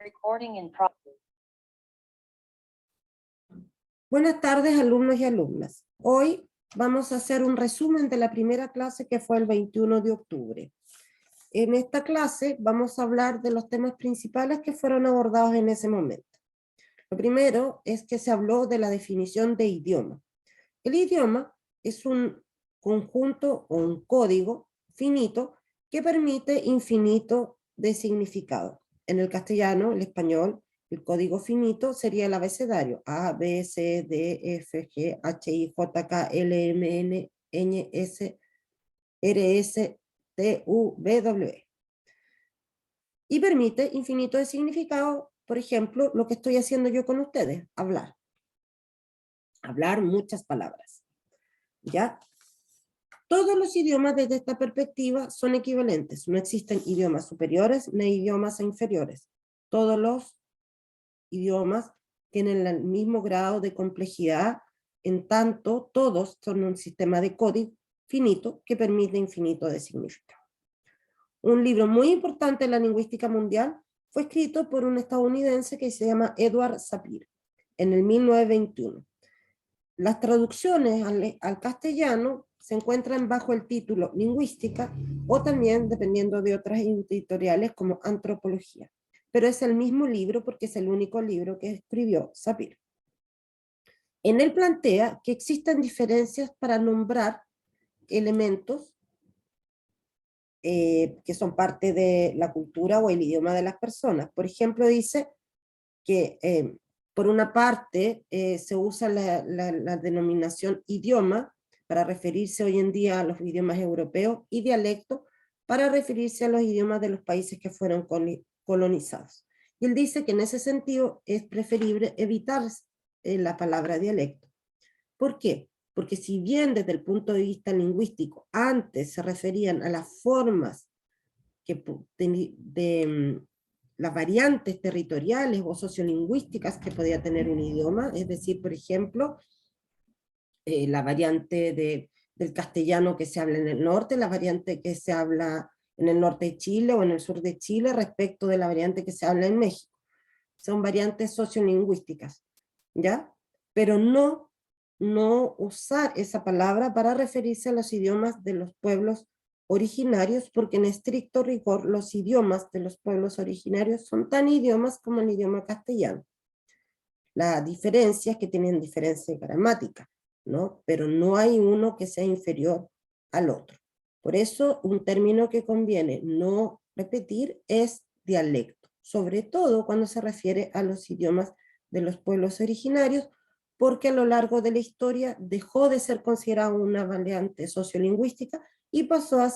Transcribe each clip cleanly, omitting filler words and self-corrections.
Recording in progress. Buenas tardes, alumnos y alumnas. Hoy vamos a hacer un resumen de la primera clase que fue el 21 de octubre. En esta clase vamos a hablar de los temas principales que fueron abordados en ese momento. Lo primero es que se habló de la definición de idioma. El idioma es un conjunto o un código finito que permite infinito de significado. En el castellano, el español, el código finito sería el abecedario: A, B, C, D, F, G, H, I, J, K, L, M, N, Ñ, S, R, S, T, U, V, W. Y permite infinito de significado, por ejemplo, lo que estoy haciendo yo con ustedes, hablar. Hablar muchas palabras. ¿Ya? Todos los idiomas desde esta perspectiva son equivalentes. No existen idiomas superiores ni idiomas inferiores. Todos los idiomas tienen el mismo grado de complejidad, en tanto todos son un sistema de código finito que permite infinito de significado. Un libro muy importante en la lingüística mundial fue escrito por un estadounidense que se llama Edward Sapir en el 1921. Las traducciones al castellano se encuentran bajo el título Lingüística o también, dependiendo de otras editoriales, como Antropología. Pero es el mismo libro porque es el único libro que escribió Sapir. En él plantea que existen diferencias para nombrar elementos que son parte de la cultura o el idioma de las personas. Por ejemplo, dice que por una parte se usa la denominación idioma para referirse hoy en día a los idiomas europeos y dialecto para referirse a los idiomas de los países que fueron colonizados. Y él dice que en ese sentido es preferible evitar la palabra dialecto. ¿Por qué? Porque si bien desde el punto de vista lingüístico antes se referían a las formas las variantes territoriales o sociolingüísticas que podía tener un idioma, es decir, por ejemplo, la variante del castellano que se habla en el norte, la variante que se habla en el norte de Chile o en el sur de Chile respecto de la variante que se habla en México. Son variantes sociolingüísticas, ¿ya? Pero no usar esa palabra para referirse a los idiomas de los pueblos originarios, porque en estricto rigor los idiomas de los pueblos originarios son tan idiomas como el idioma castellano. La diferencia es que tienen diferencia gramática, ¿no? Pero no hay uno que sea inferior al otro. Por eso un término que conviene no repetir es dialecto, sobre todo cuando se refiere a los idiomas de los pueblos originarios, porque a lo largo de la historia dejó de ser considerado una variante sociolingüística y pasó a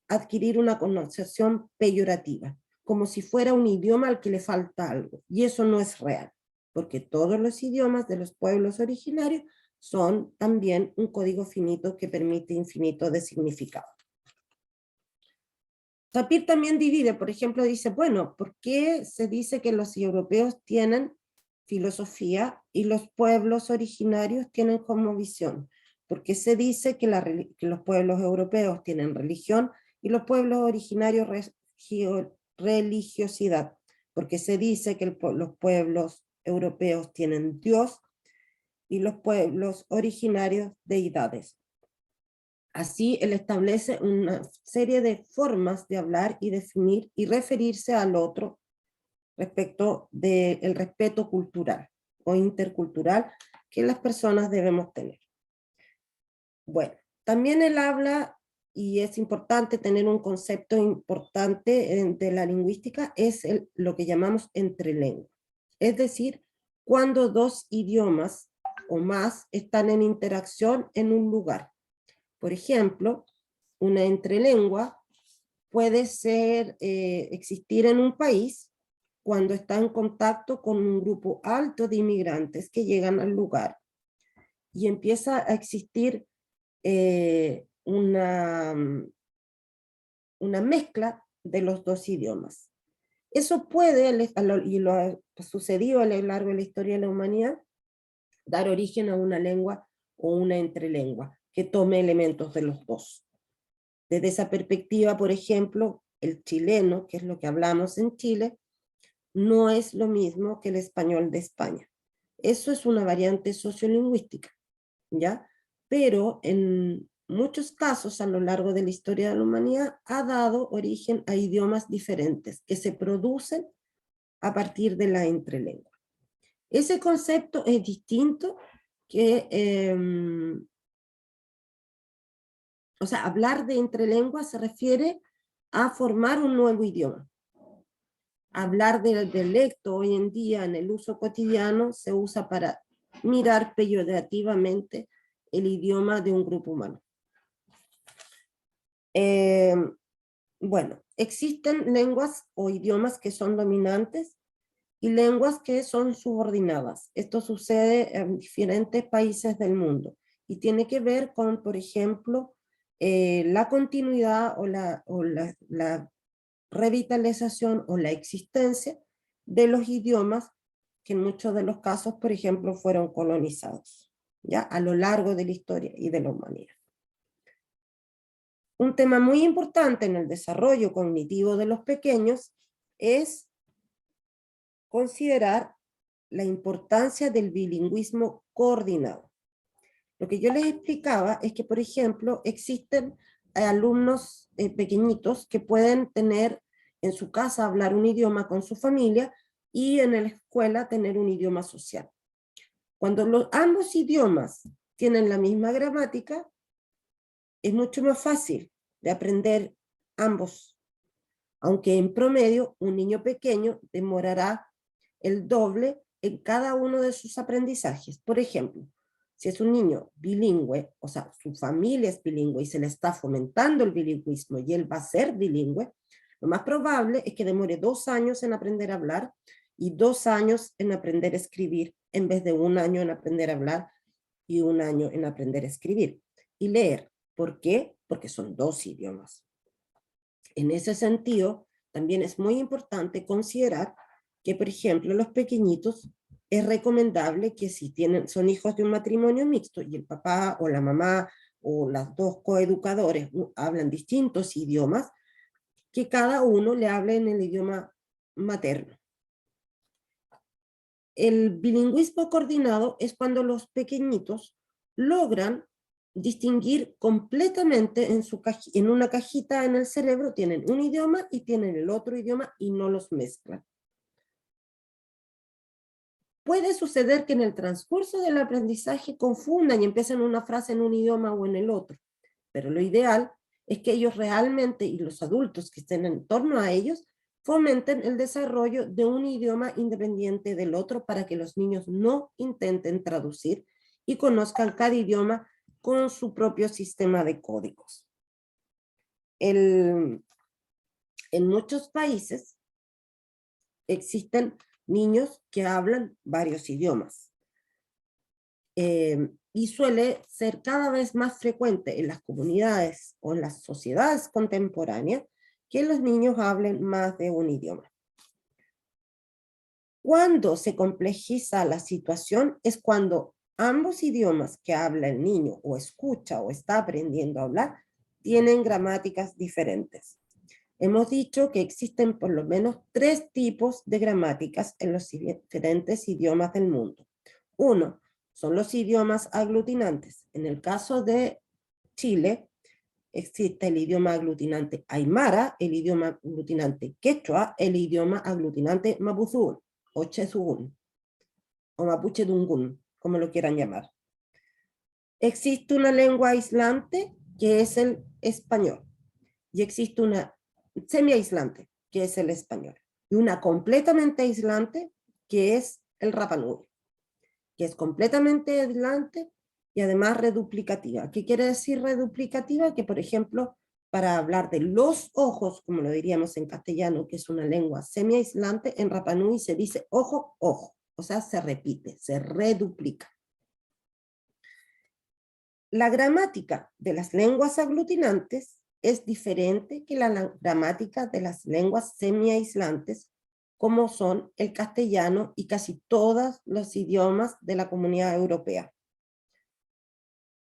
adquirir una connotación peyorativa, como si fuera un idioma al que le falta algo, y eso no es real, porque todos los idiomas de los pueblos originarios son también un código finito que permite infinito de significado. Sapir también divide, por ejemplo, dice, bueno, ¿por qué se dice que los europeos tienen filosofía y los pueblos originarios tienen como visión? Porque se dice que los pueblos europeos tienen religión y los pueblos originarios religiosidad, porque se dice que los pueblos europeos tienen Dios y los pueblos originarios deidades. Así él establece una serie de formas de hablar y definir y referirse al otro respecto del respeto cultural o intercultural que las personas debemos tener. Bueno, también él habla, y es importante tener un concepto importante de la lingüística, es lo que llamamos entrelengua. Es decir, cuando dos idiomas o más están en interacción en un lugar. Por ejemplo, una entrelengua puede existir en un país cuando está en contacto con un grupo alto de inmigrantes que llegan al lugar y empieza a existir una mezcla de los dos idiomas. Eso puede, y lo ha sucedido a lo largo de la historia de la humanidad, dar origen a una lengua o una entrelengua que tome elementos de los dos. Desde esa perspectiva, por ejemplo, el chileno, que es lo que hablamos en Chile, no es lo mismo que el español de España. Eso es una variante sociolingüística, ¿ya? Pero en muchos casos a lo largo de la historia de la humanidad ha dado origen a idiomas diferentes que se producen a partir de la entrelengua. Ese concepto es distinto que, o sea, hablar de entrelengua se refiere a formar un nuevo idioma. Hablar del dialecto hoy en día en el uso cotidiano se usa para mirar peyorativamente el idioma de un grupo humano. Bueno, existen lenguas o idiomas que son dominantes y lenguas que son subordinadas. Esto sucede en diferentes países del mundo y tiene que ver con, por ejemplo, la continuidad o la revitalización o la existencia de los idiomas que en muchos de los casos, por ejemplo, fueron colonizados, ¿ya? A lo largo de la historia y de la humanidad. Un tema muy importante en el desarrollo cognitivo de los pequeños es considerar la importancia del bilingüismo coordinado. Lo que yo les explicaba es que, por ejemplo, existen alumnos pequeñitos que pueden tener en su casa hablar un idioma con su familia y en la escuela tener un idioma social. Cuando ambos idiomas tienen la misma gramática, es mucho más fácil de aprender ambos, aunque en promedio un niño pequeño demorará el doble en cada uno de sus aprendizajes. Por ejemplo, si es un niño bilingüe, o sea, su familia es bilingüe y se le está fomentando el bilingüismo y él va a ser bilingüe, lo más probable es que demore 2 años en aprender a hablar y 2 años en aprender a escribir, en vez de 1 año en aprender a hablar y 1 año en aprender a escribir y leer. ¿Por qué? Porque son 2 idiomas. En ese sentido, también es muy importante considerar que, por ejemplo, los pequeñitos es recomendable que si son hijos de un matrimonio mixto y el papá o la mamá o las dos coeducadores hablan distintos idiomas, que cada uno le hable en el idioma materno. El bilingüismo coordinado es cuando los pequeñitos logran distinguir completamente en una cajita en el cerebro, tienen un idioma y tienen el otro idioma y no los mezclan. Puede suceder que en el transcurso del aprendizaje confundan y empiecen una frase en un idioma o en el otro, pero lo ideal es que ellos realmente, y los adultos que estén en torno a ellos, fomenten el desarrollo de un idioma independiente del otro para que los niños no intenten traducir y conozcan cada idioma con su propio sistema de códigos. En muchos países existen niños que hablan varios idiomas. Y suele ser cada vez más frecuente en las comunidades o en las sociedades contemporáneas que los niños hablen más de un idioma. Cuando se complejiza la situación es cuando ambos idiomas que habla el niño o escucha o está aprendiendo a hablar tienen gramáticas diferentes. Hemos dicho que existen por lo menos 3 tipos de gramáticas en los diferentes idiomas del mundo. Uno, son los idiomas aglutinantes. En el caso de Chile, existe el idioma aglutinante aymara, el idioma aglutinante quechua, el idioma aglutinante mapuzungún, o chezugún, o mapuche dungún, como lo quieran llamar. Existe una lengua aislante, que es el español, y existe una semi-aislante, que es el español, y una completamente aislante, que es el Rapa Nui, que es completamente aislante y además reduplicativa. ¿Qué quiere decir reduplicativa? Que, por ejemplo, para hablar de los ojos, como lo diríamos en castellano, que es una lengua semi-aislante, en Rapa Nui se dice ojo, ojo, o sea, se repite, se reduplica. La gramática de las lenguas aglutinantes es diferente que la gramática de las lenguas semi-aislantes, como son el castellano y casi todos los idiomas de la Comunidad Europea.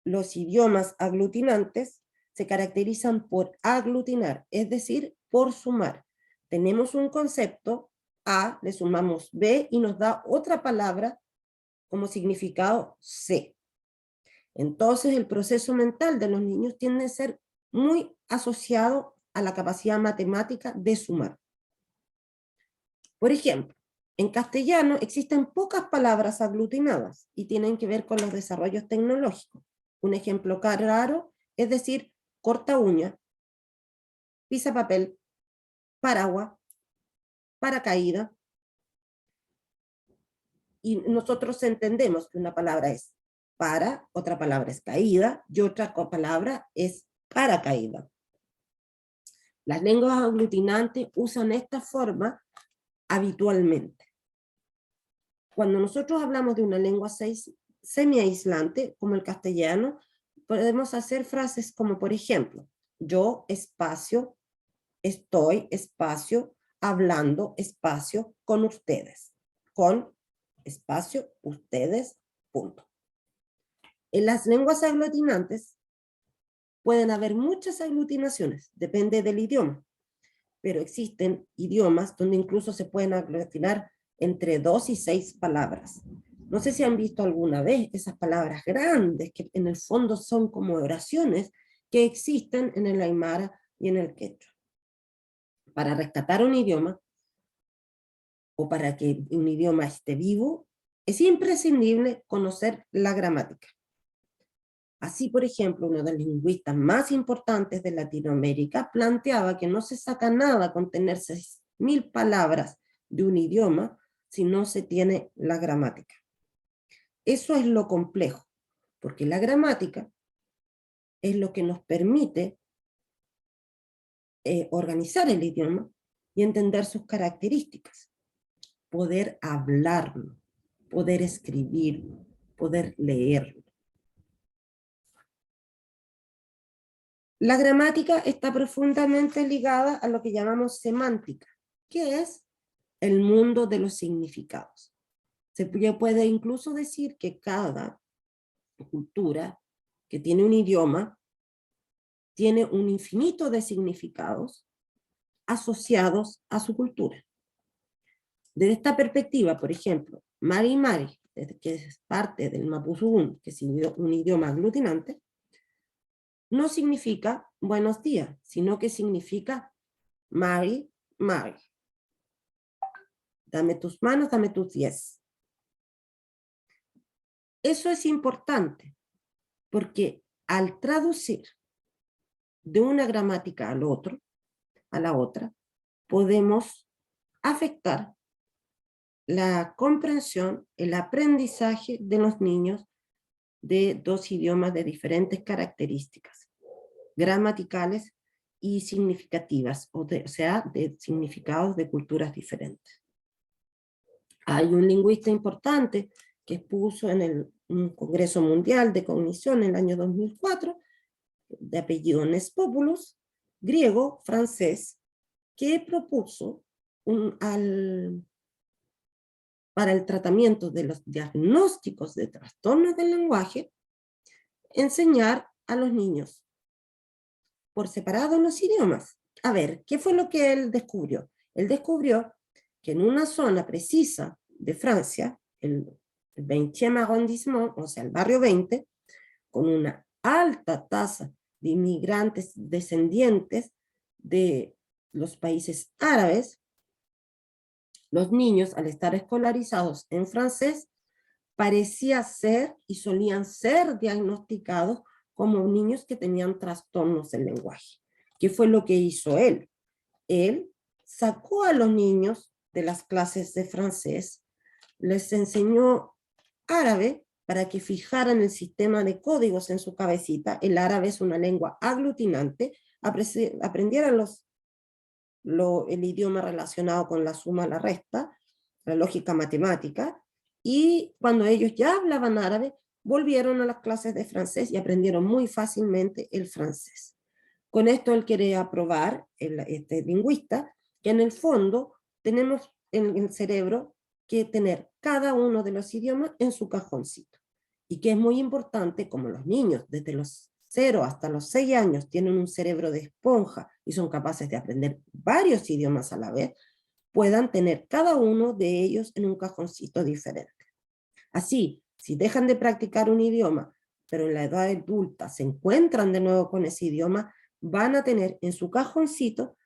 Los idiomas aglutinantes se caracterizan por aglutinar, es decir, por sumar. Tenemos un concepto A, le sumamos B y nos da otra palabra como significado C. Entonces el proceso mental de los niños tiende a ser muy asociado a la capacidad matemática de sumar. Por ejemplo, en castellano existen pocas palabras aglutinadas y tienen que ver con los desarrollos tecnológicos. Un ejemplo claro es decir, corta uña, pisa papel, paraguas, paracaídas. Y nosotros entendemos que una palabra es para, otra palabra es caída y otra palabra es paracaída. Las lenguas aglutinantes usan esta forma habitualmente. Cuando nosotros hablamos de una lengua semi-aislante, como el castellano, podemos hacer frases como, por ejemplo, yo, espacio, estoy, espacio, hablando, espacio, con ustedes. Con, espacio, ustedes, punto. En las lenguas aglutinantes pueden haber muchas aglutinaciones, depende del idioma, pero existen idiomas donde incluso se pueden aglutinar entre 2 y 6 palabras. No sé si han visto alguna vez esas palabras grandes que en el fondo son como oraciones que existen en el aymara y en el quechua. Para rescatar un idioma, o para que un idioma esté vivo, es imprescindible conocer la gramática. Así, por ejemplo, uno de los lingüistas más importantes de Latinoamérica planteaba que no se saca nada con tener 6.000 palabras de un idioma si no se tiene la gramática. Eso es lo complejo, porque la gramática es lo que nos permite organizar el idioma y entender sus características. Poder hablarlo, poder escribirlo, poder leerlo. La gramática está profundamente ligada a lo que llamamos semántica, que es el mundo de los significados. Se puede incluso decir que cada cultura que tiene un idioma tiene un infinito de significados asociados a su cultura. Desde esta perspectiva, por ejemplo, Mari Mari, que es parte del Mapuzungún, que es un idioma aglutinante, no significa buenos días, sino que significa Mari, Mari. Dame tus manos, dame tus pies. Eso es importante, porque al traducir de una gramática al otro, a la otra, podemos afectar la comprensión, el aprendizaje de los niños de dos idiomas de diferentes características, gramaticales y significativas, o sea, de significados de culturas diferentes. Hay un lingüista importante que expuso en un Congreso Mundial de Cognición en el año 2004, de apellido Nespopoulos, griego, francés, que propuso para el tratamiento de los diagnósticos de trastornos del lenguaje, enseñar a los niños por separado los idiomas. A ver, ¿qué fue lo que él descubrió? Él descubrió que en una zona precisa de Francia, el 20e arrondissement, o sea, el barrio 20, con una alta tasa de inmigrantes descendientes de los países árabes, los niños, al estar escolarizados en francés, parecía ser y solían ser diagnosticados como niños que tenían trastornos del lenguaje. ¿Qué fue lo que hizo él? Él sacó a los niños de las clases de francés, les enseñó árabe para que fijaran el sistema de códigos en su cabecita. El árabe es una lengua aglutinante, aprendieran el idioma relacionado con la suma, la resta, la lógica matemática, y cuando ellos ya hablaban árabe, volvieron a las clases de francés y aprendieron muy fácilmente el francés. Con esto él quería probar, este lingüista, que en el fondo tenemos en el cerebro que tener cada uno de los idiomas en su cajoncito. Y que es muy importante, como los niños desde los 0 hasta los 6 años tienen un cerebro de esponja y son capaces de aprender varios idiomas a la vez, puedan tener cada uno de ellos en un cajoncito diferente. Así, si dejan de practicar un idioma, pero en la edad adulta se encuentran de nuevo con ese idioma, van a tener en su cajoncito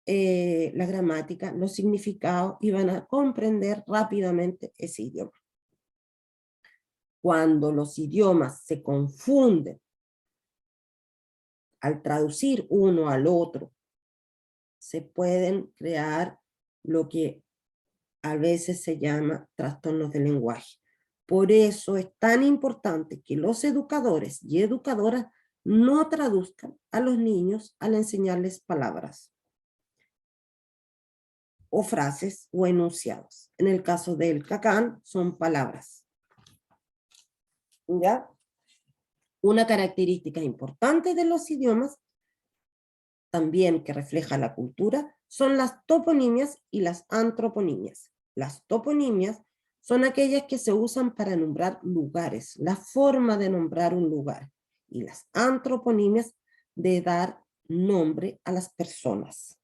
la gramática, los significados y van a comprender rápidamente ese idioma. Cuando los idiomas se confunden al traducir uno al otro, se pueden crear lo que a veces se llama trastornos de lenguaje. Por eso es tan importante que los educadores y educadoras no traduzcan a los niños al enseñarles palabras o frases o enunciados. En el caso del cacán son palabras. ¿Ya? Una característica importante de los idiomas, también que refleja la cultura, son las toponimias y las antroponimias. Las toponimias son aquellas que se usan para nombrar lugares, la forma de nombrar un lugar. Y las antroponimias de dar nombre a las personas.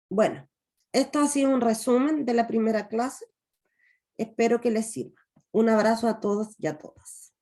Bueno, esto ha sido un resumen de la primera clase. Espero que les sirva. Un abrazo a todos y a todas.